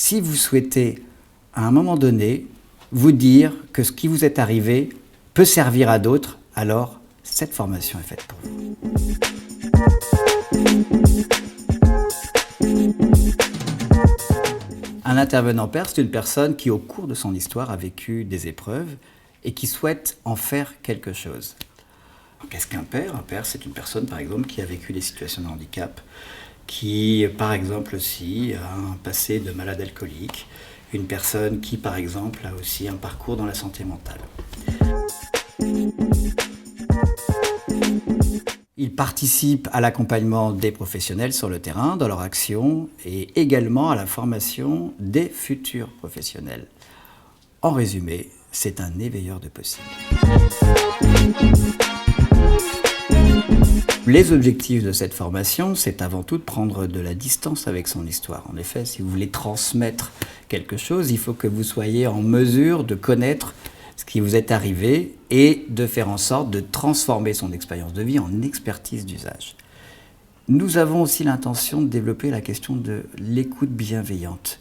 si vous souhaitez, à un moment donné, vous dire que ce qui vous est arrivé peut servir à d'autres, alors cette formation est faite pour vous. Un intervenant père, c'est une personne qui, au cours de son histoire, a vécu des épreuves et qui souhaite en faire quelque chose. Qu'est-ce qu'un père? Un père, c'est une personne, par exemple, qui a vécu des situations de handicap, qui, par exemple, aussi a un passé de malade alcoolique, une personne qui, par exemple, a aussi un parcours dans la santé mentale. Il participe à l'accompagnement des professionnels sur le terrain, dans leur action, et également à la formation des futurs professionnels. En résumé, c'est un éveilleur de possibles. Les objectifs de cette formation, c'est avant tout de prendre de la distance avec son histoire. En effet, si vous voulez transmettre quelque chose, il faut que vous soyez en mesure de connaître ce qui vous est arrivé et de faire en sorte de transformer son expérience de vie en expertise d'usage. Nous avons aussi l'intention de développer la question de l'écoute bienveillante.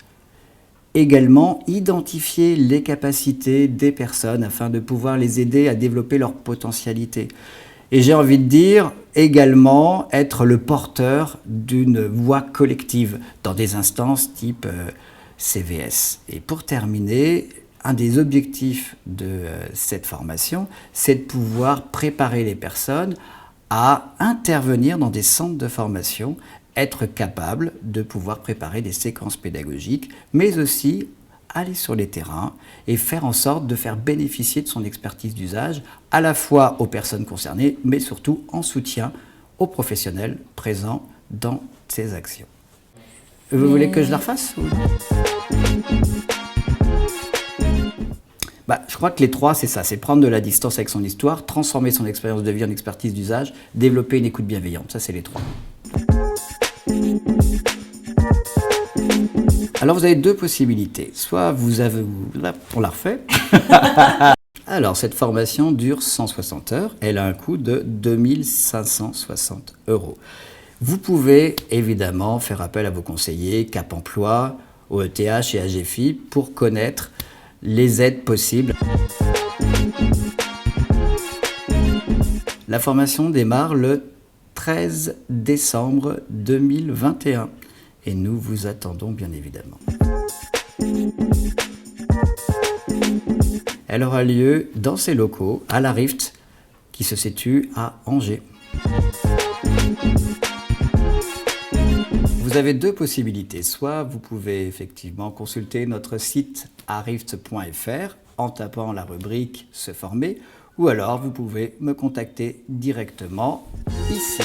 Également, identifier les capacités des personnes afin de pouvoir les aider à développer leur potentialité. Et j'ai envie de dire également être le porteur d'une voix collective dans des instances type CVS. Et pour terminer, un des objectifs de cette formation, c'est de pouvoir préparer les personnes à intervenir dans des centres de formation, être capable de pouvoir préparer des séquences pédagogiques, mais aussi aller sur les terrains et faire en sorte de faire bénéficier de son expertise d'usage à la fois aux personnes concernées, mais surtout en soutien aux professionnels présents dans ces actions. Vous voulez que je la refasse ou... Je crois que les trois, c'est ça, c'est prendre de la distance avec son histoire, transformer son expérience de vie en expertise d'usage, développer une écoute bienveillante. Ça, c'est les trois. Alors, vous avez deux possibilités. Soit vous avez... On la refait. Alors, cette formation dure 160 heures. Elle a un coût de 2 560 €. Vous pouvez évidemment faire appel à vos conseillers, Cap Emploi, au ETH et à GFI pour connaître les aides possibles. La formation démarre le 13 décembre 2021 et nous vous attendons bien évidemment. Elle aura lieu dans ses locaux à la Rift qui se situe à Angers. Vous avez deux possibilités. Soit vous pouvez effectivement consulter notre site arift.fr en tapant la rubrique « Se former » ou alors vous pouvez me contacter directement ici.